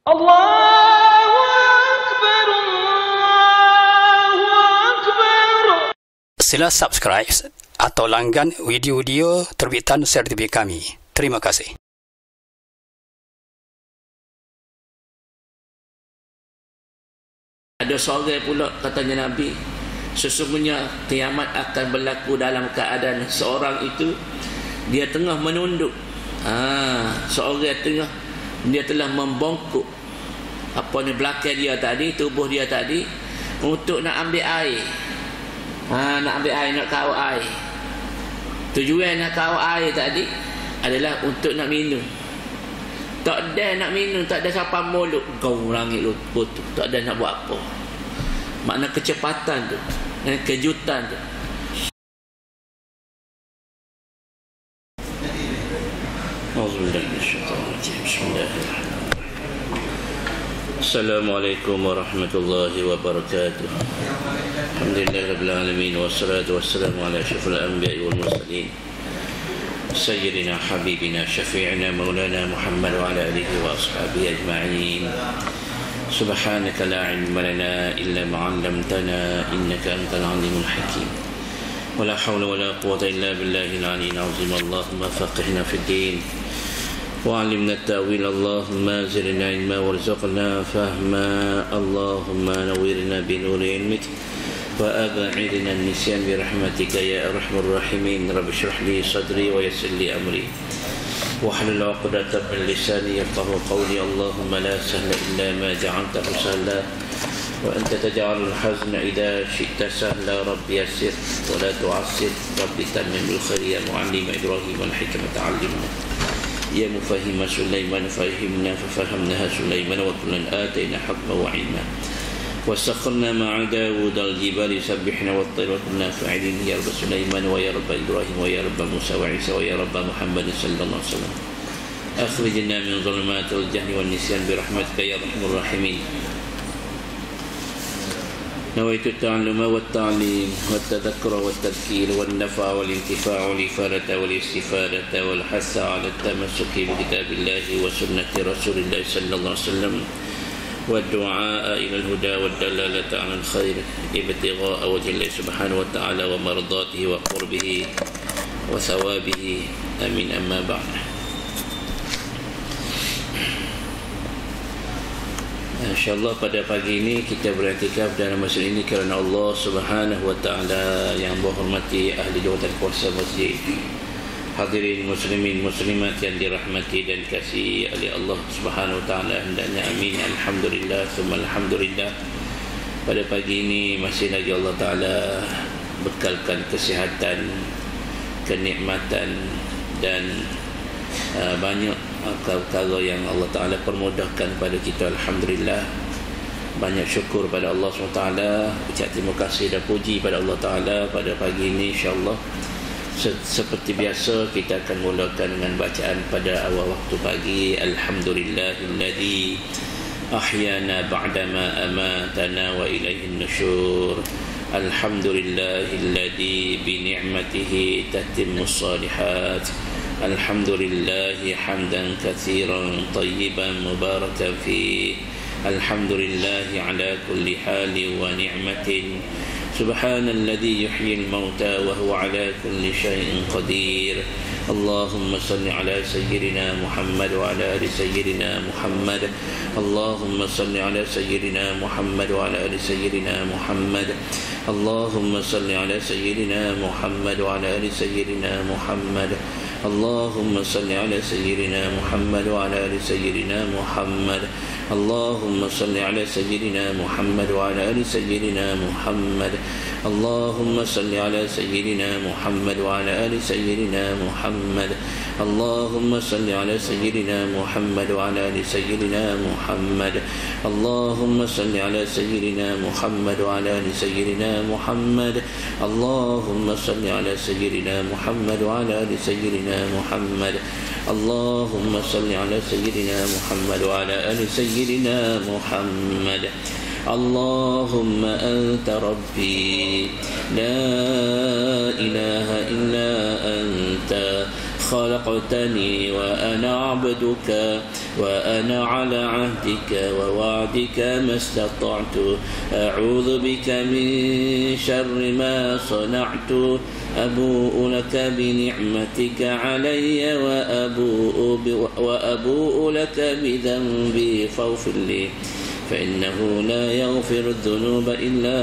Allahu Akbar, Allahu Akbar. Sila subscribe atau langgan video-video terbitan CRTV kami. Terima kasih. Ada seorang pula katanya Nabi, sesungguhnya kiamat akan berlaku dalam keadaan seorang itu dia tengah menunduk. Seorang tengah, dia telah membongkok apa ni belakang dia tadi, tubuh dia tadi untuk nak ambil air. Nak ambil air, nak kau air. Tujuan nak kau air tadi adalah untuk nak minum. Tak ada nak minum, tak ada siapa mulut kau langit luput tu, tak ada nak buat apa. Makna kecepatan tu, kejutan tu. Assalamualaikum warahmatullahi wabarakatuh. Alhamdulillahirabbil alamin wassalatu wassalamu ala asyrafil anbiya'i wal mursalin sayyidina habibina syafi'ina maulana Muhammad wa ala alihi wa ashabihi ajma'in. Subhanaka la ilma lana illa ma 'allamtana innaka antal alimul hakim. Wala hawla wala quwwata illa billahil aliyyil azim. Allahumma faqihna fid din وعلمنا التأويل اللهم زدنا علما وارزقنا فهما اللهم نورنا بنور علمك وأبعدنا النسيان برحمتك يا أرحم الراحمين. رب اشرح لي صدري ويسر لي أمري واحلل عقدة من لساني يفقهوا قولي. اللهم لا سهل إلا ما جعلته سهلا وأنت تجعل الحزن إذا شئت سهلا. رب يسر ولا تعسر رب تمم بالخير يا معلم إبراهيم والحكمة علمنا يا مفهم سليمان فهمنا ففهمناها سليمان وكلا آتينا حكما وعلما وسخرنا مع داود الجبال يسبحنا والطير وكنا فاعلين يا رب سليمان ويا رب إبراهيم ويا رب موسى وعيسى ويا رب محمد صلى الله عليه وسلم. أخرجنا من ظلمات الجهل والنسيان برحمتك يا أرحم الراحمين. نويت التعلم والتعليم والتذكر والتذكير والنفع والانتفاع والإفادة والاستفادة والحث على التمسك بكتاب الله وسنة رسول الله صلى الله عليه وسلم والدعاء إلى الهدى والدلالة على الخير ابتغاء وجه الله سبحانه وتعالى ومرضاته وقربه وثوابه. آمين. أما بعد. InsyaAllah pada pagi ini kita beriktikaf dalam masjid ini kerana Allah Subhanahu wa ta'ala. Yang berhormati ahli jawatan kuasa masjid, hadirin muslimin muslimat yang dirahmati dan dikasihi oleh Allah Subhanahu wa ta'ala, hendaknya amin. Alhamdulillah summa alhamdulillah, pada pagi ini masih lagi Allah ta'ala bekalkan kesihatan, kenikmatan dan banyak perkara yang Allah Ta'ala permudahkan pada kita. Alhamdulillah, banyak syukur pada Allah SWT, ucap terima kasih dan puji pada Allah Ta'ala. Pada pagi ini insyaAllah seperti biasa kita akan mulakan dengan bacaan pada awal waktu pagi. Alhamdulillahilladzi ahyana ba'dama amatana wa ilaihin nusyur. Alhamdulillahilladzi bi ni'matihi tatimmus shalihat. Alhamdulillah hamdan katsiran tayyiban mubarakan fi. Alhamdulillah ala kulli hali wa ni'matin. Subhanalladzi yuhyil mauta wa huwa ala kulli syai'in qadir. Allahumma salli ala sayyidina Muhammad wa ala ali sayyidina Muhammad. Allahumma salli ala sayyidina Muhammad wa ala ali sayyidina Muhammad. Allahumma salli ala sayyidina Muhammad wa ala ali sayyidina Muhammad. اللهم صل على سيدنا محمد وعلى آل سيدنا محمد. اللهم صل على سيدنا محمد وعلى آل سيدنا محمد. اللهم صل على سيدنا محمد وعلى آل سيدنا محمد. اللهم صل على سيدنا محمد وعلى آل سيدنا محمد. اللهم صل على سيدنا محمد وعلى آل سيدنا محمد. اللهم صل على سيدنا محمد وعلى آل سيدنا محمد. اللهم صل على سيدنا محمد وعلى آل سيدنا محمد. اللهم أنت ربي لا إله إلا أنت خلقتني وأنا عبدك وأنا على عهدك ووعدك ما استطعت أعوذ بك من شر ما صنعت أبوء لك بنعمتك علي وأبوء لك بذنبي فاغفر لي فإنه لا يغفر الذنوب إلا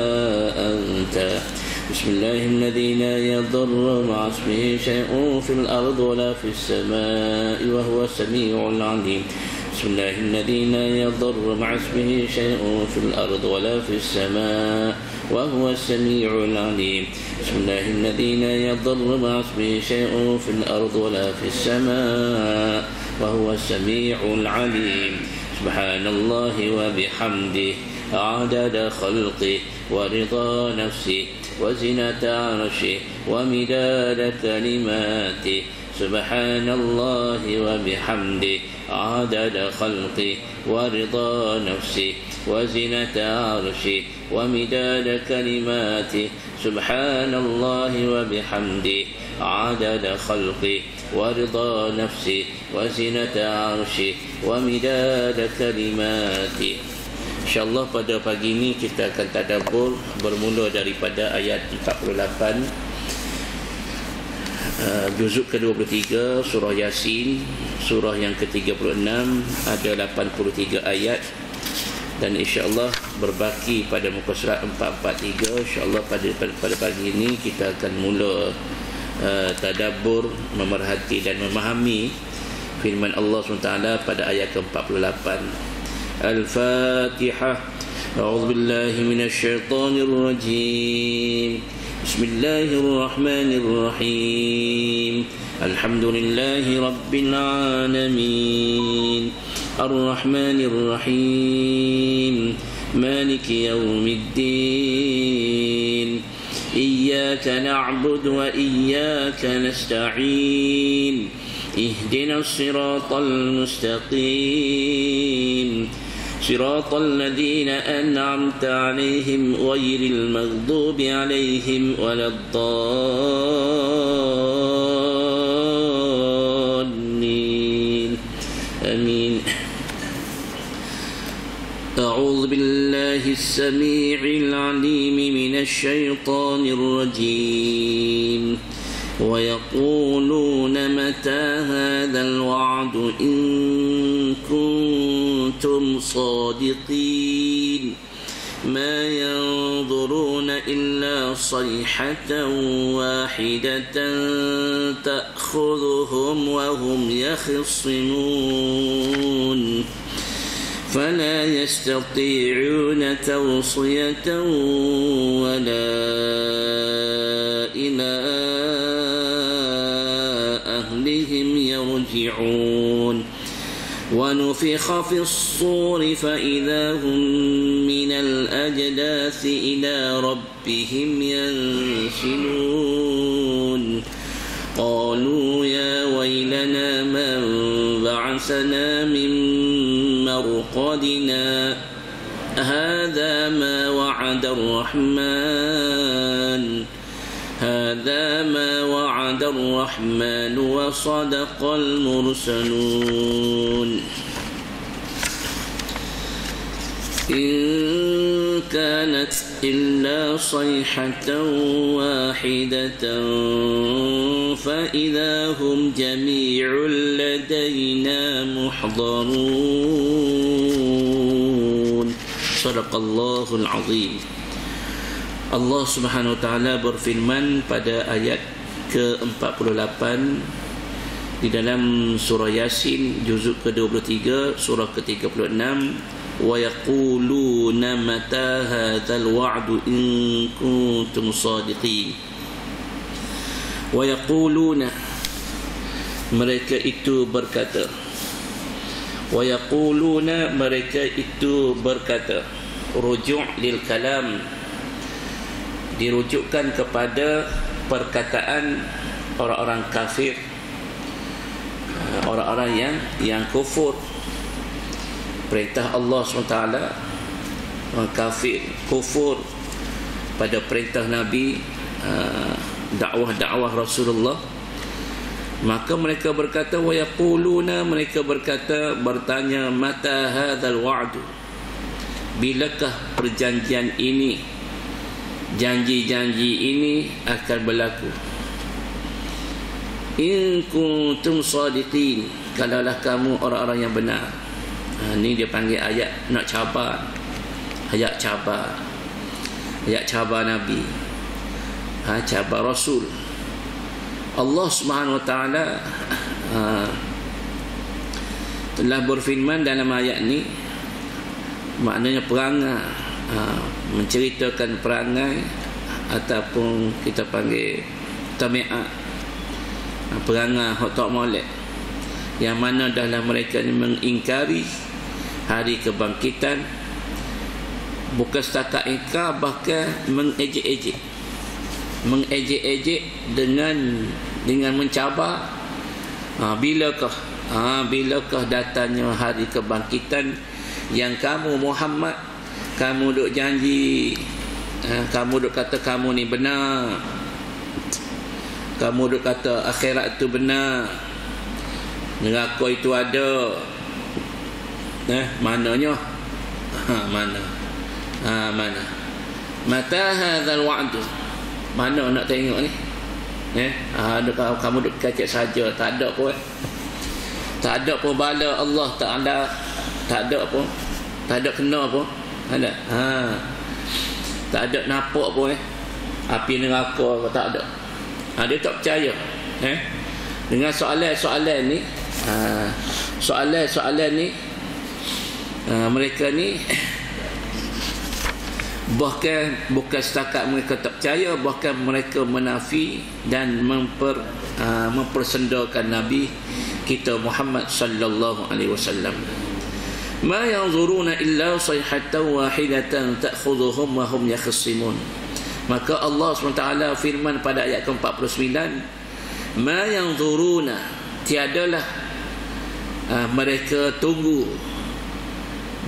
أنت بسم الله الذي لا يضر مع اسمه شيء في الأرض ولا في السماء وهو السميع العليم بسم الله الذي لا يضر مع اسمه شيء في الأرض ولا في السماء وهو السميع العليم بسم الله الذي لا يضر مع اسمه شيء في الأرض ولا في السماء وهو السميع العليم سبحان الله وبحمده عدد خلقه ورضا نفسه وزنة عرشه ومداد كلماته سبحان الله وبحمده عدد خلقه ورضا نفسه وزنة عرشه ومداد كلماته سبحان الله وبحمده عدد خلقه ورضا نفسه وزنة عرشه ومداد كلماته. InsyaAllah pada pagi ini kita akan tadabbur bermula daripada ayat 48 juzuk ke-23 surah Yasin, surah yang ke-36, ada 83 ayat, dan insyaAllah berbaki pada muka surat 443. InsyaAllah pada pagi ini kita akan mula tadabbur, memerhati dan memahami firman Allah SWT pada ayat ke-48. Al-Fatihah. A'udzu billahi minasy syaithanir rajim. Bismillahirrahmanirrahim. Alhamdulillahi rabbil alamin. Ar-Rahmanir Rahim. Maliki yaumiddin. Iyyaka na'budu wa iyyaka nasta'in. Ihdinas siratal mustaqim. صراط الذين أنعمت عليهم غير المغضوب عليهم ولا الضالين آمين. أعوذ بالله السميع العليم من الشيطان الرجيم. ويقولون متى هذا الوعد إن كنتم صادقين ما ينظرون إلا صيحة واحدة تأخذهم وهم يخصمون فلا يستطيعون توصية ولا إلى أهلهم يرجعون ونفخ في الصور فإذا هم من الأجداث إلى ربهم ينسلون قالوا يا ويلنا من بعثنا من مرقدنا هذا ما وعد الرحمن وصدق المرسلون إن كانت إلا صيحة واحدة فإذا هم جميع لدينا محضرون صدق الله العظيم. Allah Subhanahu wa taala berfirman pada ayat ke-48 di dalam surah Yasin juzuk ke-23 surah ke-36. Wa yaquluna mata hadzal wa'du in kuntum shadiqin. Wa yaquluna, mereka itu berkata. Wa yaquluna, mereka itu berkata. Rujuk' lil kalam, dirujukkan kepada perkataan orang-orang kafir, orang-orang yang kufur perintah Allah SWT. Orang kafir kufur pada perintah Nabi, dakwah-dakwah Rasulullah, Maka mereka berkata, wa yaquluna, mereka berkata, bertanya, mata hadzal wa'du, bilakah perjanjian ini, janji-janji ini akan berlaku? In kuntum shadiqin, kalaulah kamu orang-orang yang benar. Ni dia panggil ayat nak cabar, ayat cabar Nabi, cabar Rasul. Allah Subhanahu Wa Taala telah berfirman dalam ayat ni, maknanya perangai, menceritakan perangai ataupun kita panggil tami'ah, perangai hak tak molek, yang mana dalam mereka ni mengingkari hari kebangkitan, bukan setakat ingkar, bahkan mengejek-ejek dengan mencabar. Bilakah datangnya hari kebangkitan yang kamu Muhammad, kamu duk janji, kamu duk kata kamu ni benar, kamu duk kata akhirat itu benar, neraka itu ada. Mananya? Mana? Mata hadzal wa'du, mana nak tengok ni? Kamu duk kacak saja, tak ada pun. Tak ada pun bala Allah Ta'ala, tak ada pun. Tak ada kena pun. Ada. Tak ada nampak pun api neraka, tak ada. Dia tak percaya. Dengan soalan-soalan ni, soalan-soalan ni, mereka ni bahkan bukan setakat mereka tak percaya, bahkan mereka menafi dan mempersendakan Nabi kita Muhammad sallallahu alaihi wasallam. Ma yanzuruna illa sayhatan wahidatan ta'khudhuhum wa hum yakhsimun. Maka Allah SWT firman pada ayat ke-49, ma yanzuruna, tiadalah mereka tunggu,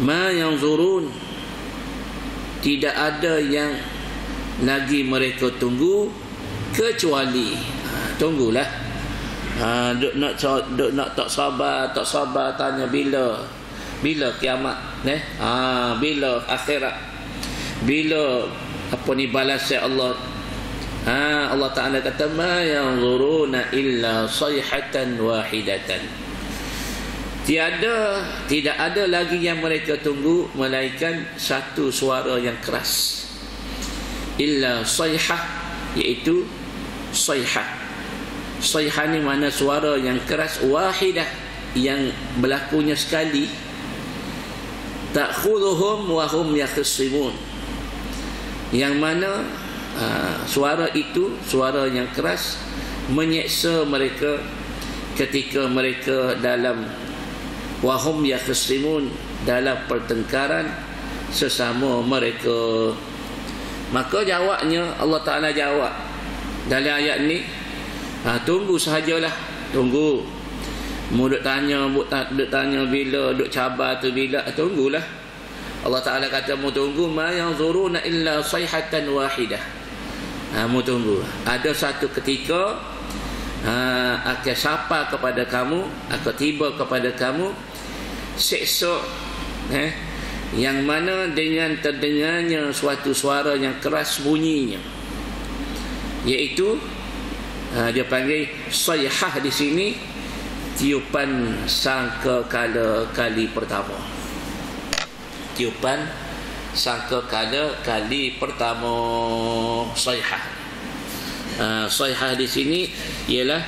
ma yanzurun, tidak ada yang lagi mereka tunggu, kecuali tunggulah. Duk nak tak sabar tanya bila kiamat, bila akhirat, bila balasan Allah. Allah Ta'ala kata, ma yanzuruna illa sayhatan wahidatan, tidak ada lagi yang mereka tunggu melainkan satu suara yang keras. Illa sayhah, iaitu sayhah ni mana suara yang keras, wahidah, yang berlakunya sekali. Ta'khudhuhum wa hum yakhsimun, yang mana suara itu, suara yang keras, menyeksa mereka ketika mereka dalam wahum yakhsimun, dalam pertengkaran sesama mereka. Maka jawabnya, Allah Ta'ala jawab dalam ayat ni, tunggu sahajalah, tunggu. Duk tanya bila, duk cabar tu bila, tunggulah. Allah Ta'ala kata mu tunggu, ma yanzuruna illa sayhatan wahidah. Mu tunggu, ada satu ketika akan sapa kepada kamu, akan tiba kepada kamu seksa, yang mana dengan terdengarnya suatu suara yang keras bunyinya, iaitu dia panggil sayhah di sini, tiupan sangkakala kali pertama. Tiupan sangkakala kali pertama, sayhah. Sayhah di sini ialah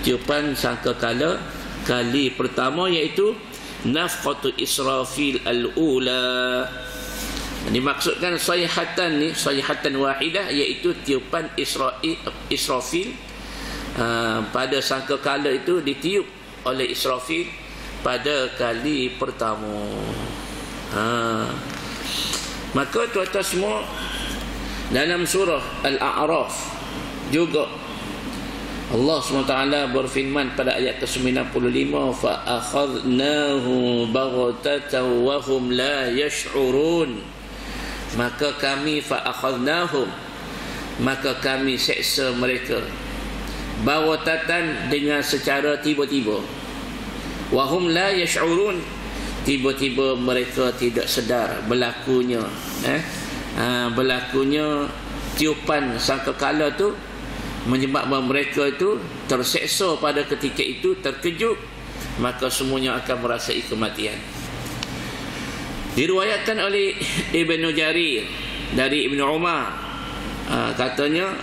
tiupan sangkakala kali pertama, iaitu nafqatu Israfil al-ula. Dimaksudkan sayhatan ni, sayhatan wahidah, iaitu tiupan Israfil. Pada sangkakala itu ditiup oleh Israfil pada kali pertama. Maka tuan-tuan semua, dalam surah Al-A'raf juga Allah SWT berfirman pada ayat ke-95, fa akhadnahu baghtatan wa hum la yash'urun. Maka kami fa akhadnahum, maka kami seksa mereka bawatatan dengan secara tiba-tiba. Wahum la yash'urun, tiba-tiba mereka tidak sedar berlakunya berlakunya tiupan sangkakala tu, menyebabkan mereka itu terseksa pada ketika itu, terkejut, maka semuanya akan merasai kematian. Diriwayatkan oleh Ibnu Jarir dari Ibnu Umar, katanya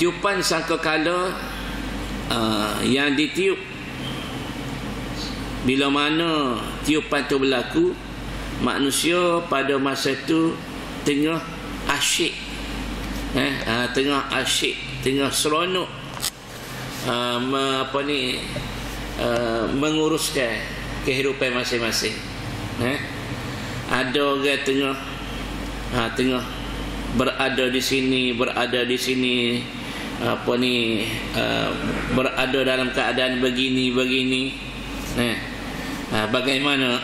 tiupan sangkakala yang ditiup, bila mana tiupan itu berlaku, manusia pada masa itu tengah asyik, tengah seronok menguruskan kehidupan masing-masing. Ada orang tengah berada di sini, berada dalam keadaan begini. Bagaimana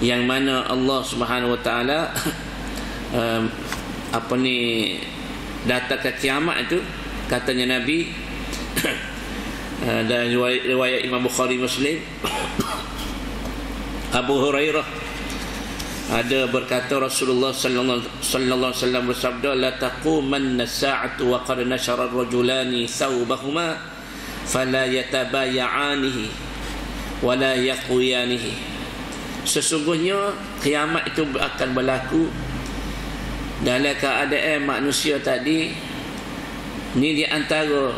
yang mana Allah Subhanahu Wa Taala datang ke kiamat itu, katanya Nabi dan riwayat Imam Bukhari Muslim, Abu Hurairah ada berkata, Rasulullah sallallahu alaihi wasallam bersabda, la taqumanna as-sa'atu wa qad nashara ar-rajulani thawbahuma fala yatabaya'anihi wa la yaquyanihi. Sesungguhnya kiamat itu akan berlaku dalam keadaan manusia tadi ni, di antara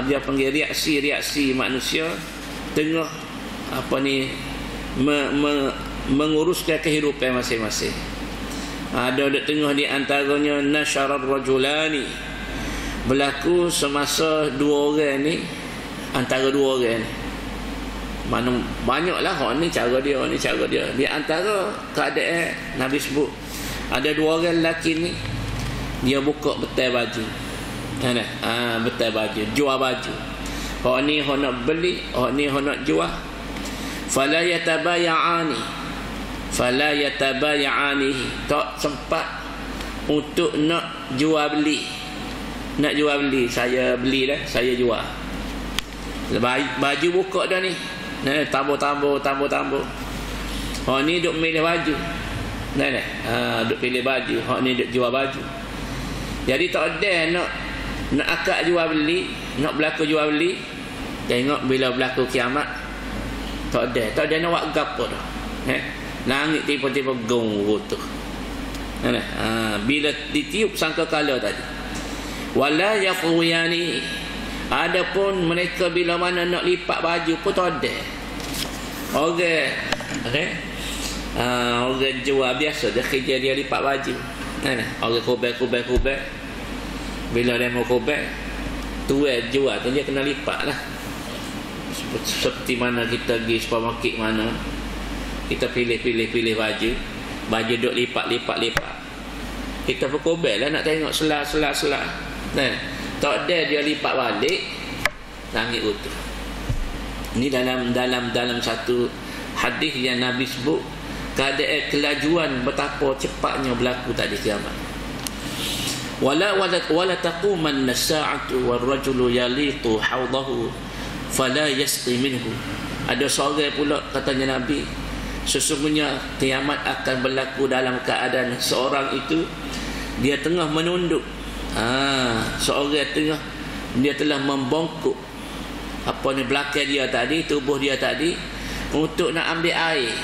dia panggil reaksi manusia tengah menguruskan kehidupan masing-masing. Ada tengah di antaranya nasyarar rajulani, berlaku semasa dua orang ni, antara dua orang ni. Mana banyaklah hak ni cara dia, ni cara dia. Di antara keadaan Nabi sebut, ada dua orang lelaki ni, dia buka betul baju. Betul baju, jual baju. Hak ni hak nak beli, hak ni hak nak jual. Fala yatabaya'anihi, tak sempat untuk nak jual beli. Nak jual beli, saya belilah, saya jual. Baju buka dah ni. Tambah. Hak ni duk milih baju. Duk pilih baju, hak ni duk jual baju. Jadi tak ada nak akak jual beli, nak berlaku jual beli. Tengok bila berlaku kiamat, tak ada nak buat gapo dah. Langit tiba-tiba gong rotuh. Bila ditiup sangkakala tadi, wala yaquyani, adapun mereka bila mana nak lipat baju pun tak ada. Orang jual biasa dia kerja, dia lipat baju. Orang kubek. Bila dia mau kubek, tuan jual tu dia kena lipat lah. Seperti mana kita pergi supermarket mana, kita pilih baju duk lipat. Kita pun kubek lah nak tengok selah. Tak ada dia lipat balik, langit utuh. Ini dalam satu hadis yang Nabi sebut keadaan kelajuan betapa cepatnya berlaku tadi kiamat. Wala taquman as-sa'atu war-rajulu yalitu hawdahu fala yasqi minhu. Ada seorang pula, katanya Nabi, sesungguhnya kiamat akan berlaku dalam keadaan seorang itu dia tengah menunduk. Seorang dia telah membongkok belakang dia tadi, tubuh dia tadi, untuk nak ambil air.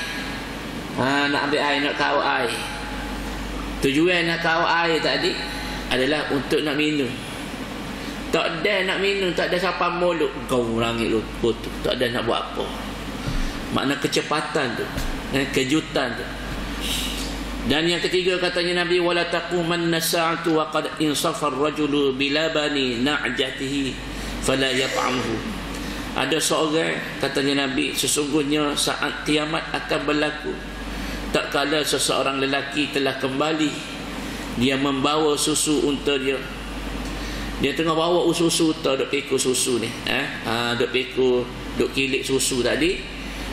Nak kau air. Tujuan nak kau air tadi adalah untuk nak minum. Tak ada nak minum, tak ada siapa mulut, gong langit lutut, tak ada nak buat apa. Makna kecepatan tu, kejutan tu. Dan yang ketiga, katanya Nabi, wala taquman nasa'atu wa qad insafa ar-rajulu bilabani na'jatihi fala yat'amuhu. Ada seorang, katanya Nabi, sesungguhnya saat kiamat akan berlaku tak kala seseorang lelaki telah kembali, dia membawa susu unta dia. Dia tengah bawa susu unta, duk pikul susu ni, duk kilik susu tadi.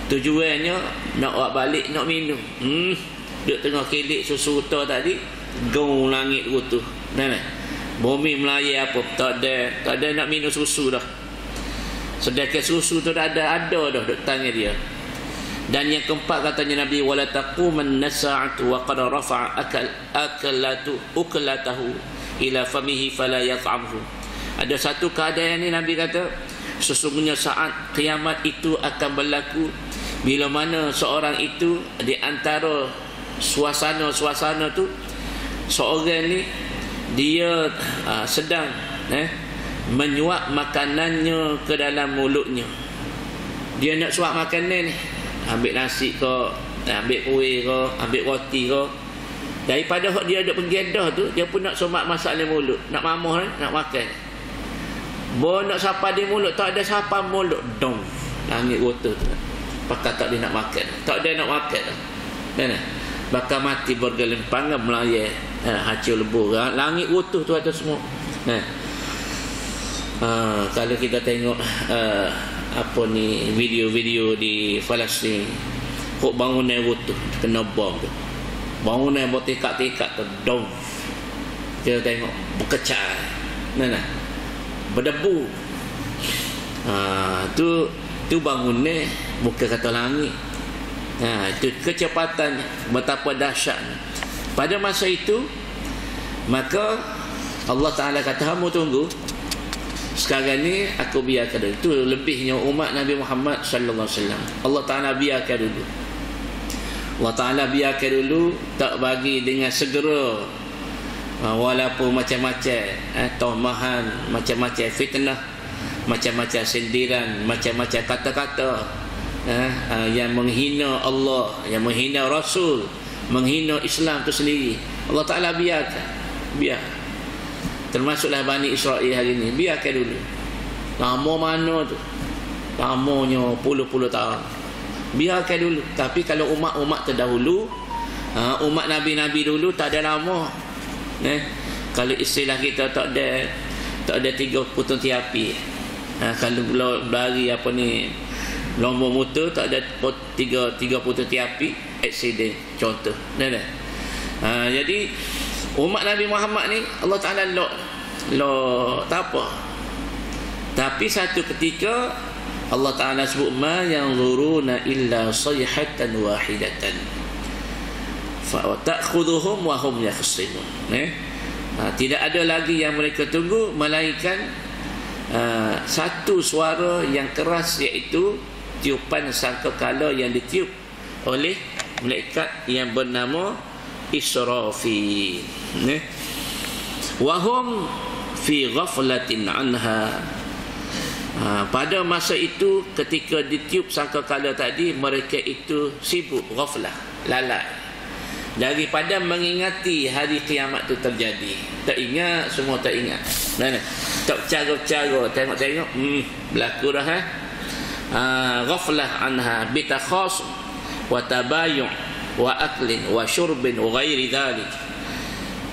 Tujuannya nak buat balik, nak minum. Duk tengah kilik susu unta tadi, gong langit rutuh. Bumi melayar apa? Tak ada nak minum susu dah. Sedangkan susu tu dah ada dah duk tangan dia. Dan yang keempat katanya Nabi, wala taquman nasa'atu wa qad rafa'a uklatahu ila famihi fala yat'amhu. Ada satu keadaan ni Nabi kata, sesungguhnya saat kiamat itu akan berlaku bila mana seorang itu di antara suasana tu, seorang ni dia sedang menyuap makanannya ke dalam mulutnya. Dia nak suap makanan ni, ambil nasi ke, ambil kuih ke, ambil roti ke, daripada dia ada penggedah tu, dia pun nak somak masak dalam mulut, nak mamuh, nak makan. Nak sapa di mulut, tak ada sapa mulut, dong, langit rota tu, pakar tak ada nak makan, tak ada nak makan kan? Bakal mati bergelimpangan melayar, hancur lebur, langit rota tu ada semua. Kalau kita tengok apa ni video-video di Palestin, kok bangunan runtuh kena bom tu, bangunan bertekak-tekak tu, dom, kita tengok berkecai, berdebu. Tu bangunan bukan kata langit. Itu kecepatan betapa dahsyatnya. Pada masa itu, maka Allah Ta'ala kata, kamu tunggu, sekarang ni aku biarkan dulu. Itu lebihnya umat Nabi Muhammad sallallahu alaihi wasallam. Allah Ta'ala biarkan dulu. Allah Ta'ala biarkan dulu, tak bagi dengan segera, walaupun macam-macam tomahan, macam-macam fitnah, macam-macam sindiran, macam-macam kata-kata yang menghina Allah, yang menghina Rasul, menghina Islam tu sendiri. Allah Ta'ala biarkan. Termasuklah Bani Israel hari ni, biarkan dulu. Lama mana tu, lamanya puluh-puluh tahun, biarkan dulu. Tapi kalau umat-umat terdahulu, umat Nabi-Nabi dulu, tak ada lama. Kalau istilah kita, tak ada 3 putung tiapi. Kalau berlari apa ni, lomba motor, tak ada 3 putung tiapi, aksiden contoh. Jadi umat Nabi Muhammad ni Allah Ta'ala tak apa. Tapi satu ketika Allah Ta'ala sebut, ma yanzuruna illa sayhatan wahidatan fa ta'khudhuhum wa hum yakhsimun. Tidak ada lagi yang mereka tunggu melainkan satu suara yang keras, iaitu tiupan sangkakala yang ditiup oleh malaikat yang bernama Israfil. Wahum fi ghaflatin anha. Pada masa itu, ketika ditiup sangkakala tadi, mereka itu sibuk, ghaflah, lalai daripada mengingati hari kiamat itu terjadi. Tak ingat, semua tak ingat. Tak bercara-bercara, tengok-tengok, berlaku dah. Ghaflah anha bitakhasum wa tabayun wa aklin wa syurbin wa ghairi dhalik.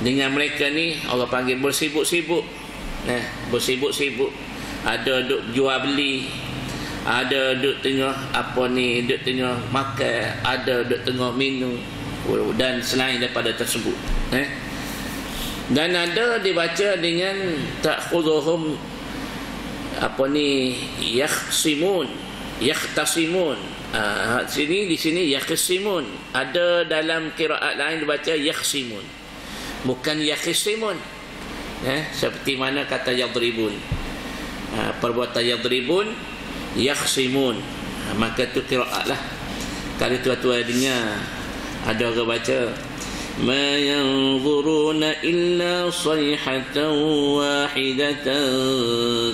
Dengan mereka ni Allah panggil bersibuk-sibuk. Bersibuk-sibuk. Ada duk jual beli, ada duk tengah duk tengah makan, ada duk tengah minum, dan selain daripada tersebut. Dan ada dibaca dengan ta'khudhuhum yakhtasimun. Di sini yakhsimun. Ada dalam qiraat lain dibaca yakhsimun, bukan yakhsimun. Seperti mana kata yadribun, perbuatan yadribun, yakhsimun. Maka tu qiraat lah. Kalau tuan-tuan dengar ada orang baca, ma yanzuruna illa sayhatan wahidatan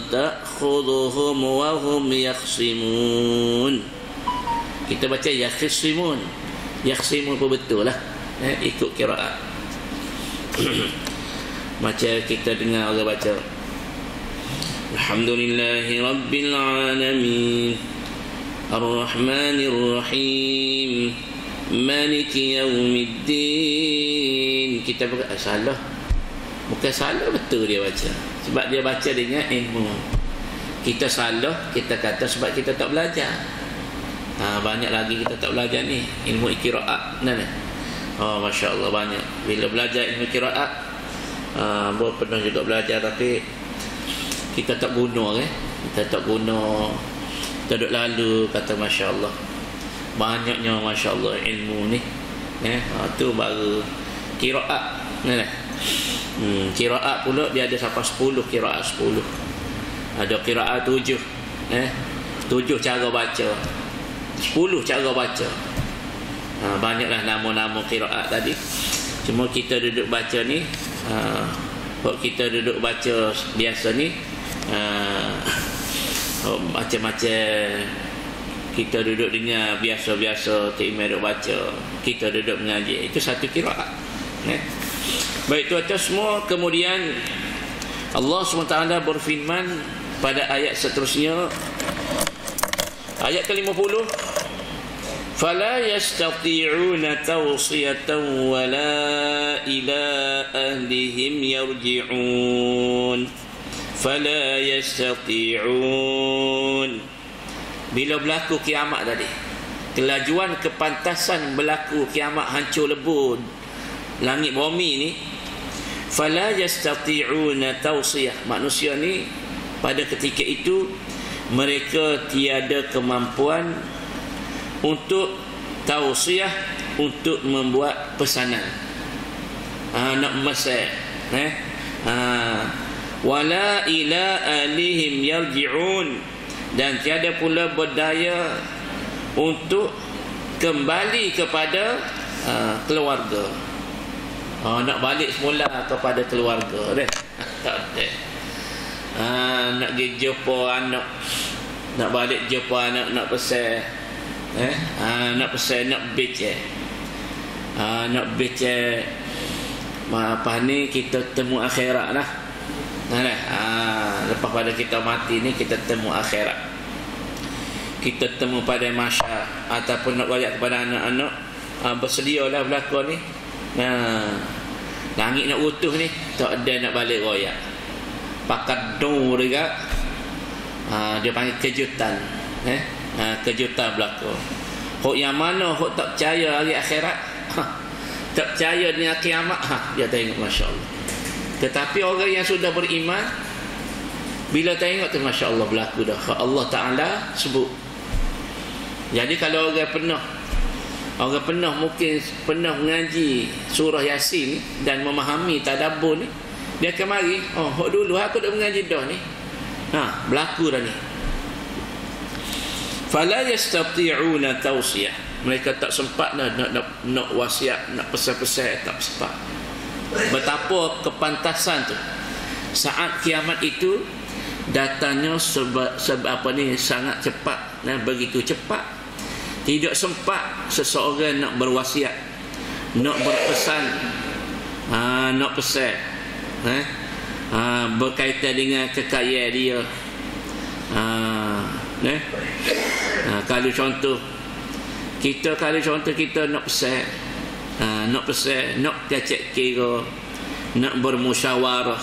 ta'khudhuhum wa hum yakhsimun. Kita baca yakhsimun. Yakhsimun pun betul lah, ikut qiraat. Macam kita dengar orang baca, alhamdulillahi rabbil alamin ar-rahmanir rahim maliki yaumiddin. Kita salah, bukan salah, betul dia baca, sebab dia baca dengan ilmu. Kita salah, kita kata sebab kita tak belajar. Banyak lagi kita tak belajar ni ilmu qiraat. Masya Allah, banyak. Bila belajar ilmu qiraat, pernah juga belajar tapi kita tak guna kita tak guna, kita duduk lalu kata Masya Allah, banyaknya Masya Allah ilmu ni. Tu baru qiraat. Qiraat pula dia ada sampai 10 qiraat 10. Ada qiraat 7. 7 cara baca, 10 cara baca. Banyaklah nama-nama qiraat tadi. Cuma kita duduk baca ni, kita duduk baca biasa ni, macam-macam kita duduk dengar biasa-biasa Tok Imam duduk baca, kita duduk mengaji, itu satu qiraat. Baik tuan-tuan semua, kemudian Allah SWT berfirman pada ayat seterusnya, ayat ke-50, fala yastati'una tawsiyatan wala ila ahlihim yarji'un. Fala yastati'un. Bila berlaku kiamat tadi, kelajuan kepantasan berlaku kiamat, hancur lebur langit bumi ni, fala yastati'una tawsiyah, manusia ni pada ketika itu mereka tiada kemampuan untuk tawsiyah, untuk membuat pesanan, nak memesan, wala ila alihim yarji'un, dan tiada pula berdaya untuk kembali kepada keluarga. Nak balik semula kepada keluarga dah. Tak ada. Nak pergi jumpa anak, nak balik jumpa anak, nak pesan, nak pesan, nak becek, nak becek. Apa ni, kita temu akhirat lah. Lepas pada kita mati ni, kita temu akhirat, kita temu pada masyar, ataupun nak balik kepada anak-anak, bersedialah berlaku ni. Langit nak utuh ni, tak ada nak balik royak, pakat dong juga. Dia panggil kejutan. Kejutan berlaku. Hok yang mana hok tak percaya hari akhirat, tak percaya dengan kiamat, dia tengok Masya Allah. Tetapi orang yang sudah beriman, bila tengok tu Masya Allah berlaku dah, Allah Ta'ala sebut. Jadi kalau orang pernah mungkin pernah mengaji surah Yasin dan memahami tadabbur ni, dia kemari, hok dulu aku dah mengaji dah ni, berlaku dah ni. Fala yastati'una tawsiyah, mereka tak sempat nak wasiat, nak pesan-pesan, tak sempat. Betapa kepantasan tu saat kiamat itu datangnya sebab apa ni, sangat cepat, begitu cepat, tidak sempat seseorang nak berwasiat, nak berpesan, nak pesan, berkaitan dengan kekayaan dia. Kalau contoh kita nak pesan, nak kecek kira, nak bermusyawarah,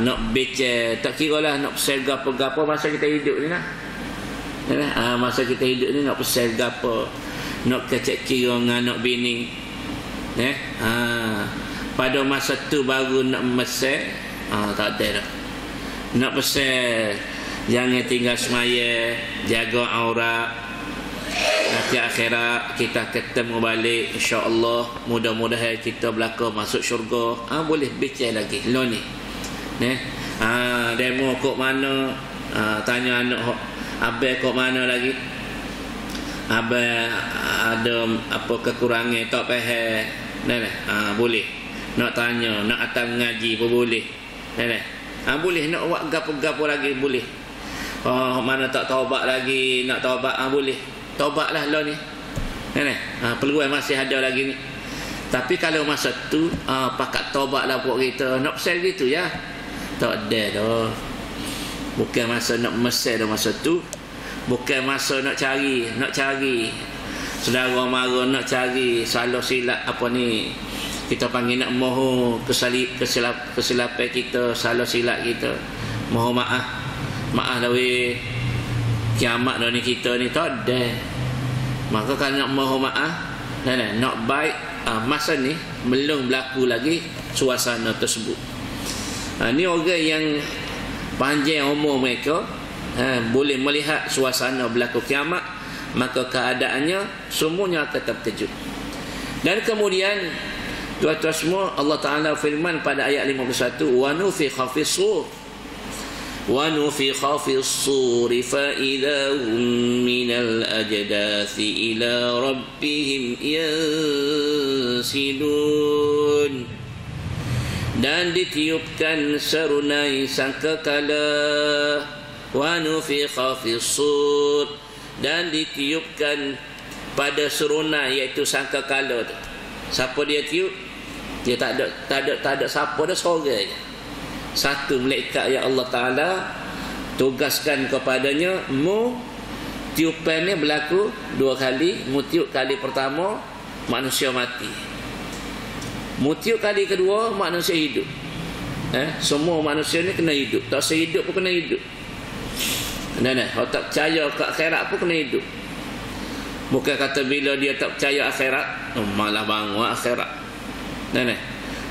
nak becek, tak kira lah nak pesan gapo-gapo masa kita hidup ni lah. Masa kita hidup ni nak pesan gapo, nak kecek kira dengan anak bini, pada masa tu baru nak memesan, tak ada dah. Nak pesan, jangan tinggal semaya, jaga aurat, nanti akhirat kita ketemu balik, insya-Allah, mudah-mudahan kita belaka masuk syurga. Boleh becek lagi lo ni. Demo kok mana, tanya anak abang kok mana lagi, abang ada apa kekurangan tak faham, boleh nak tanya, nak datang mengaji pun boleh, boleh nak buat gapo-gapo lagi boleh. Mana tak taubat lagi, nak taubat, boleh taubatlah lo ni, peluang masih ada lagi ni. Tapi kalau masa tu pakat taubatlah buat kita, nak pesan gitu ya, tak ada dah. Bukan masa nak mesej dah masa tu, bukan masa nak cari saudara mara, nak cari salah silap apa ni, kita panggil nak mohon kesilapan kita, salah silap kita, mohon maaf dah weh, kiamat dah ni kita ni, tak ada. Maka kalau nak mohon maaf, nak baik, masa ni belum berlaku lagi suasana tersebut. Ni orang yang panjang umur mereka, boleh melihat suasana berlaku kiamat, maka keadaannya semuanya akan terkejut. Dan kemudian tuan-tuan semua, Allah Ta'ala firman pada ayat 51, wa nufikha fis-sur wa nufikha fis-sur fa idza hum minal ajdathi ila rabbihim yansilun. Dan ditiupkan serunai sangkakala, wa nufikha fis-sur, dan ditiupkan pada serunai, iaitu sangkakala tu. Siapa dia tiup? Dia tak ada siapa dah, seorang je. Satu malaikat yang Allah Ta'ala tugaskan kepadanya, mu tiupan ni berlaku 2 kali. Mu tiup kali pertama, manusia mati. Mu tiup kali kedua, manusia hidup. Semua manusia ni kena hidup. Tak sehidup pun kena hidup. Kalau tak percaya ke akhirat pun kena hidup. Bukan kata bila dia tak percaya akhirat, malah bangun akhirat.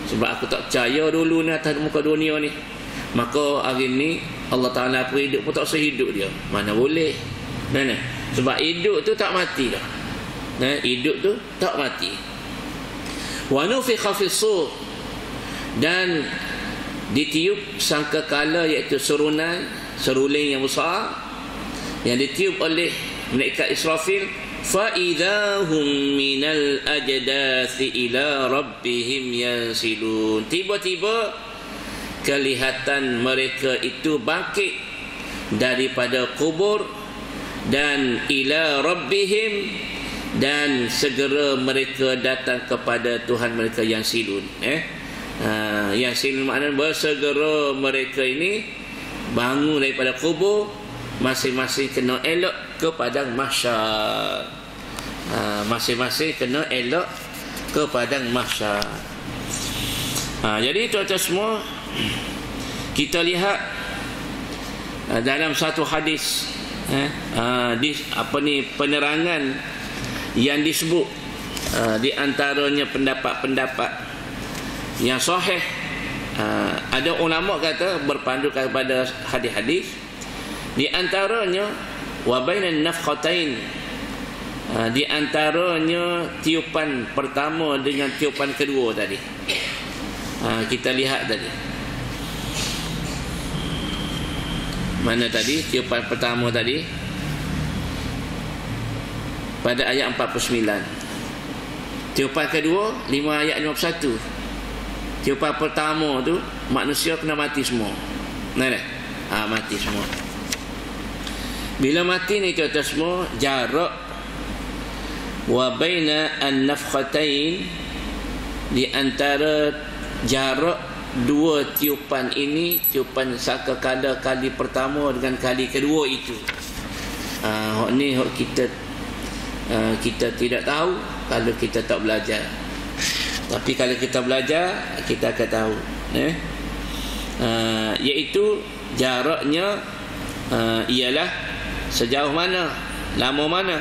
Sebab aku tak percaya dulu ni atas muka dunia ni, maka hari ni Allah Ta'ala aku hidup pun tak sehidup dia. Mana boleh. Sebab hidup tu tak mati dah. Hidup tu tak mati. Wa nufikha fis-sur, dan ditiup sangkakala, iaitu seruling yang besar yang ditiup oleh malaikat Israfil. Fa idahum minal ajdathi ila rabbihim yansilun. Tiba-tiba kelihatan mereka itu bangkit daripada kubur, dan ila rabbihim, dan segera mereka datang kepada Tuhan mereka, yansilun. Yansilun maknanya bersegera mereka ini bangun daripada kubur, masing-masing kena elok ke padang mahsyar. Masing-masing kena elok ke padang mahsyar. Jadi tuan-tuan semua, kita lihat dalam satu hadis, penerangan yang disebut, di antaranya pendapat-pendapat yang sahih. Ada ulama kata berpandu kepada hadis-hadis, di antaranya wa bainan nafkhatain, di antaranya tiupan pertama dengan tiupan kedua tadi. Kita lihat tadi, mana tadi tiupan pertama tadi pada ayat 49. Tiupan kedua 5 ayat 51. Tiupan pertama tu manusia kena mati semua. Mati semua. Bila mati ni tuan-tuan semua, jarak wa baina an-nafkhatain, di antara jarak 2 tiupan ini, tiupan sangkakala kali pertama dengan kali kedua itu, ni kita tidak tahu kalau kita tak belajar. Tapi kalau kita belajar, kita akan tahu. Iaitu jaraknya ialah sejauh mana, lama mana.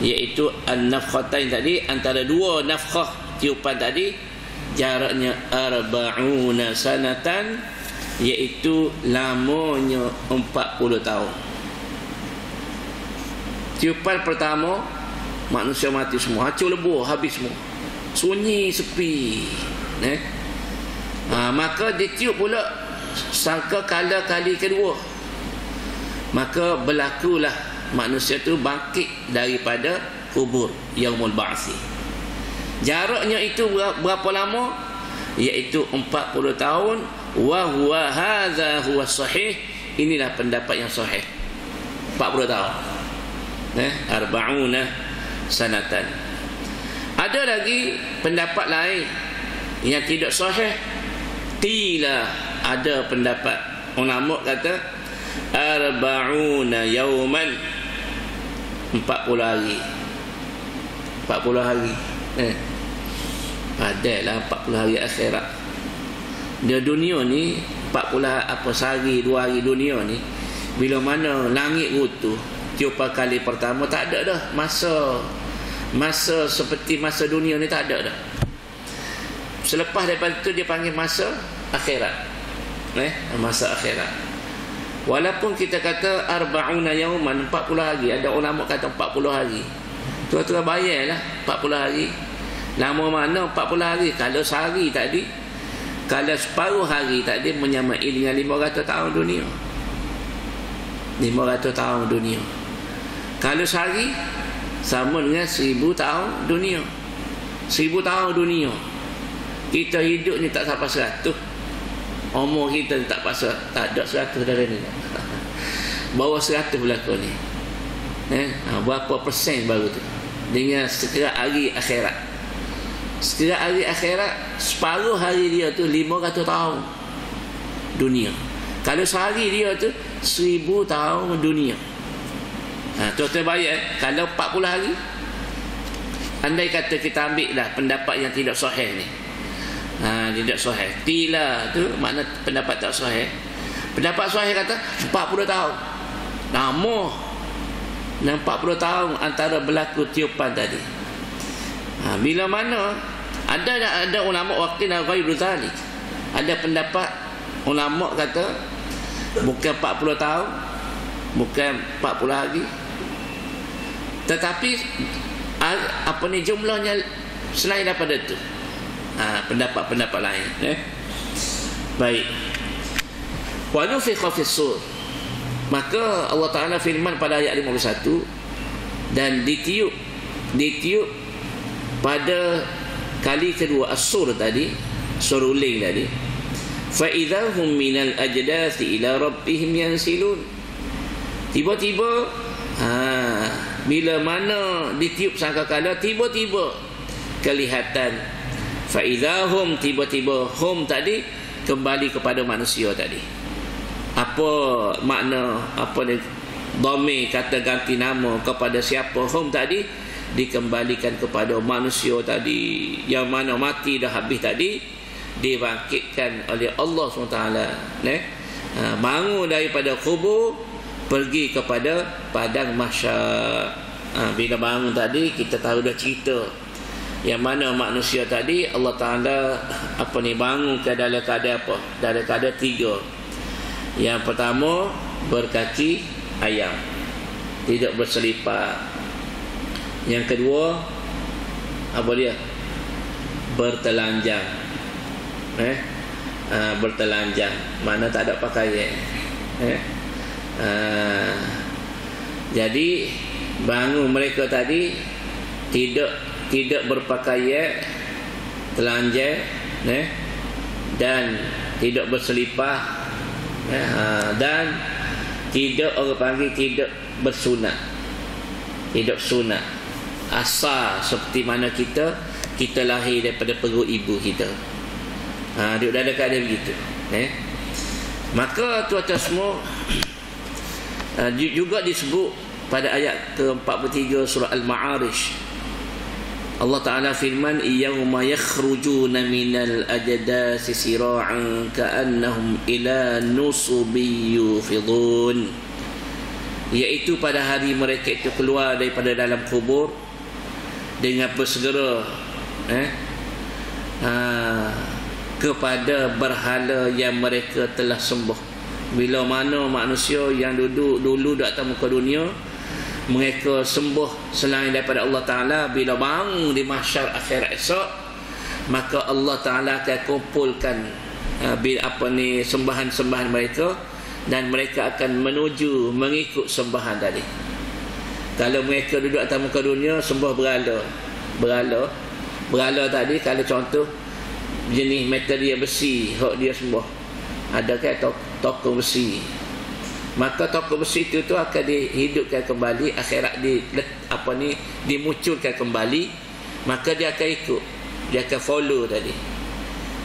Iaitu an-nafkhatain tadi, antara 2 nafkhah tiupan tadi, jaraknya 40 sanatan, iaitu lamanya 40 tahun. Tiupan pertama, manusia mati semua, hancur lebur, habis semua, sunyi, sepi. Maka ditiup pula sangkakala kali kedua, maka berlakulah manusia tu bangkit daripada kubur, yaumul ba'si. Jaraknya itu berapa lama? Iaitu 40 tahun. Wa huwa hadza huwa sahih, inilah pendapat yang sahih, 40 tahun. 40 sanatan. Ada lagi pendapat lain yang tidak sahih. Qila, ada pendapat ulama kata 40 yauman, 40 hari. 40 hari. Adalah 40 hari akhirat. Di dunia ni 40 sehari 2 hari dunia ni, bila mana langit runtuh tiupan kali pertama, tak ada dah masa seperti masa dunia ni, tak ada dah. Selepas daripada itu dia panggil masa akhirat. Masa akhirat. Walaupun kita kata arba'una yauman, 40 hari. Ada ulama kata 40 hari. Tuan-tuan bayarlah 40 hari. Lama mana 40 hari? Kalau sehari tadi, kalau separuh hari tadi menyamai dengan 500 tahun dunia. 500 tahun dunia. Kalau sehari sama dengan 1000 tahun dunia. 1000 tahun dunia. Kita hidup ni tak sampai 100. Umur kita tak pasal, tak ada 100 dari ni. Bawah 100 berlaku ni. Berapa persen baru tu? Dengan sekira hari akhirat. Sekira hari akhirat, separuh hari dia tu 500 tahun dunia. Kalau sehari dia tu 1000 tahun dunia. Tuan-tuan bayar, kalau 40 hari, andai kata kita ambil lah pendapat yang tidak sahih ni. Tidak sahih. Tila tu makna pendapat tak sahih. Pendapat sahih kata 40 tahun. Lama. 40 tahun antara berlaku tiupan tadi. Bila mana ada ulama wakil dan ghairu zalik. Ada pendapat ulama kata bukan 40 tahun, bukan 40 hari. Tetapi jumlahnya selain daripada itu. Pendapat-pendapat lain. Baik. Wa nufikha fis sur. Maka Allah Ta'ala firman pada ayat 51, dan ditiup pada kali kedua as-sur tadi, suruling tadi. Fa idahum minal ajdathi ila rabbihim yansilun. Tiba-tiba bila mana ditiup sangkakala, tiba-tiba kelihatan. Fa idahum, tiba-tiba hum tadi kembali kepada manusia tadi. Apa makna apa ni dhamir kata ganti nama kepada siapa? Hum tadi dikembalikan kepada manusia tadi yang mana mati dah habis tadi, dibangkitkan oleh Allah SWT. Bangun daripada kubur, pergi kepada padang mahsyar. Bila bangun tadi, kita tahu dah cerita yang mana manusia tadi Allah Ta'ala bangun ke dalam keadaan apa? Dalam keadaan 3. Yang pertama, berkaki ayam, tidak berselipar. Yang kedua, apa dia? Bertelanjang. Bertelanjang, mana tak ada pakaian. Jadi bangun mereka tadi tidak berpakaian, telanjang, dan tidak berselipar, dan tidak, orang panggil tidak bersunat, tidak sunat. Asal seperti mana kita lahir daripada perut ibu kita. Dia dah dekat dia begitu. Maka tuan-tuan semua, juga disebut pada ayat ke-43 surah Al-Ma'arij. Allah Ta'ala firman, yawma yakhrujuna minal ajdasi sira'an ka'annahum ila nusubi yufidun. Iaitu pada hari mereka itu keluar daripada dalam kubur dengan bersegera kepada berhala yang mereka telah sembuh. Bila mana manusia yang duduk dulu di atas muka dunia, mereka sembuh selain daripada Allah Ta'ala, bila bangun di mahsyar akhirat esok, maka Allah Ta'ala akan kumpulkan sembahan-sembahan mereka, dan mereka akan menuju mengikut sembahan tadi. Kalau mereka duduk atas muka dunia sembah berhala tadi, kalau contoh jenis material besi hak dia sembah, ada kan tokong besi, maka tokong besi itu akan dihidupkan kembali, akhirat dimunculkan kembali, maka dia akan ikut, dia akan follow tadi.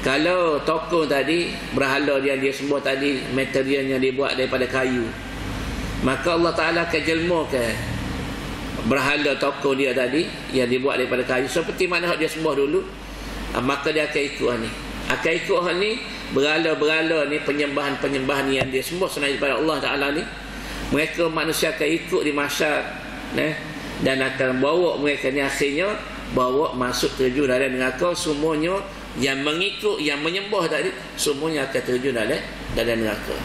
Kalau tokong tadi, berhala yang dia sembah tadi, materialnya dibuat daripada kayu, maka Allah Ta'ala akan jelmakan berhala tokong dia tadi yang dibuat daripada kayu seperti mana hak dia sembah dulu. Maka dia akan ikut ni, berhala-berhala ni, penyembahan-penyembahan yang dia sembah selain daripada Allah Ta'ala ni, mereka manusia akan ikut di mahsyar, dan akan bawa mereka ni, akhirnya bawa masuk terjun dalam neraka, semuanya yang mengikut, yang menyembah tadi, semuanya akan terjun dalam neraka.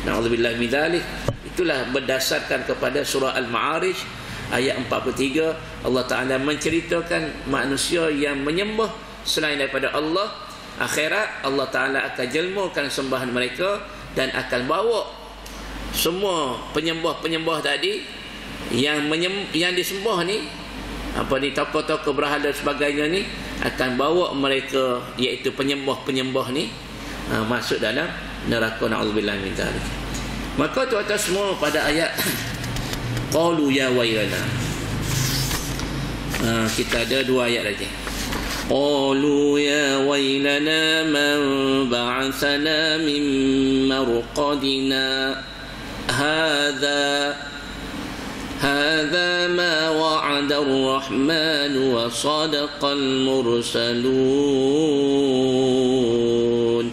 Na'udzubillah min dzalik. Itulah berdasarkan kepada surah Al-Ma'arij ayat 43, Allah Ta'ala menceritakan manusia yang menyembah selain daripada Allah. Akhirat Allah Ta'ala akan jelmakan sembahan mereka dan akan bawa semua penyembah-penyembah tadi yang disembah ni, tokoh-tokoh berhala sebagainya ni, akan bawa mereka, iaitu penyembah-penyembah ni, masuk dalam neraka. Na'udzubillah min dzalik. Maka tuan-tuan semua, pada ayat qalu ya wailana, kita ada 2 ayat lagi. Qalu ya wailana man ba'athana min marqadina hadha ma wa'ada ar-rahman wa sadaqa al-mursalun.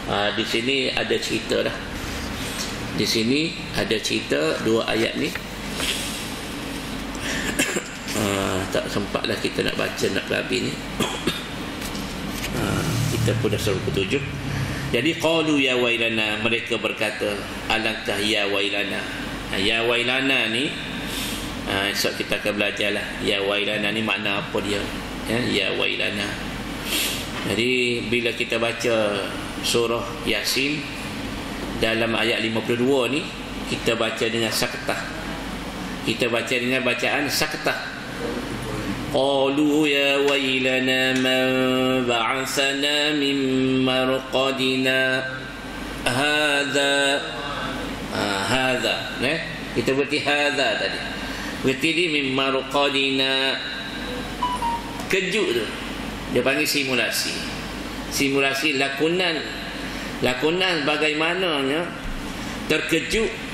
Di sini ada cerita dah. Di sini ada cerita 2 ayat ni. Tak sempatlah kita nak baca, nak habis ni. Kita pun dah suruh ke-7. Jadi qalu ya wailana, mereka berkata alangkah ya wailana. Ya wailana ni esok kita akan belajarlah ya wailana ni makna apa dia. Ya wailana. Jadi bila kita baca surah Yasin dalam ayat 52 ni, kita baca dengan sakatah. Kita baca dengan bacaan sakatah. Qalu ya wailana man ba'athana min marqadina hadha. Kita berarti hadha tadi. Berarti ni min marqadina, kejut tu. Dia panggil simulasi. Simulasi lakonan bagaimananya terkejut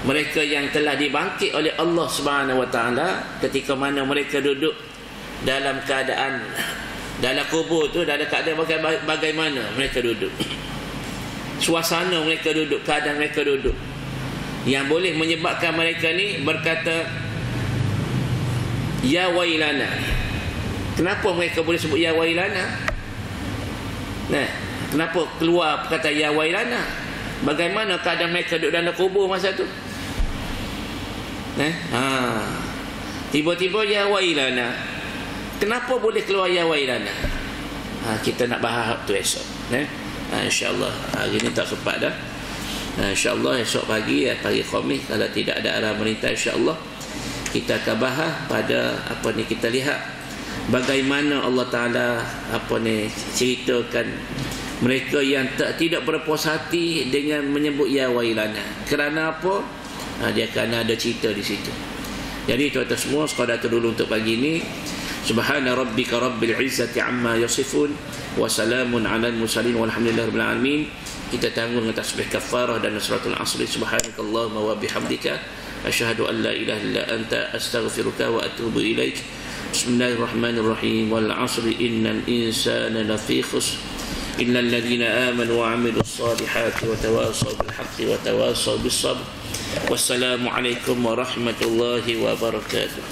mereka yang telah dibangkit oleh Allah Subhanahu Wa Taala ketika mana mereka duduk dalam keadaan dalam kubur tu, dalam keadaan bagaimana mereka duduk, suasana mereka duduk, keadaan mereka duduk, yang boleh menyebabkan mereka ni berkata ya wailana. Kenapa mereka boleh sebut ya wailana? Kenapa keluar perkata ya wailana? Bagaimana keadaan mereka duduk dalam kubur masa tu? Tiba-tiba ya wailana. Kenapa boleh keluar ya wailana? Kita nak bahas tu esok. InsyaAllah hari ni tak sempat dah. InsyaAllah esok pagi Khamis, kalau tidak ada arah merintah, InsyaAllah kita akan bahas pada kita lihat bagaimana Allah Ta'ala ceritakan mereka yang tidak berpuas hati dengan menyebut ya wailana. Kerana apa? Dia akan ada cerita di situ. Jadi tuan-tuan semua, sekadar itu dulu untuk pagi ini. Subhana rabbika rabbil izzati amma yasifun wa salamun alal mursalin walhamdulillahi rabbil alamin. Kita tanggung dengan tasbih kafarah dan suratul asri. Subhanakallahumma wa bihamdika asyhadu an la ilaha illa anta astaghfiruka wa atubu ilaik. Bismillahirrahmanirrahim. Wal 'asri innal insana lafi khusr illa alladhina amanu wa 'amilus solihati wa tawassaw bil haqqi wa tawassaw bis sabr. Wassalamu alaikum warahmatullahi wabarakatuh.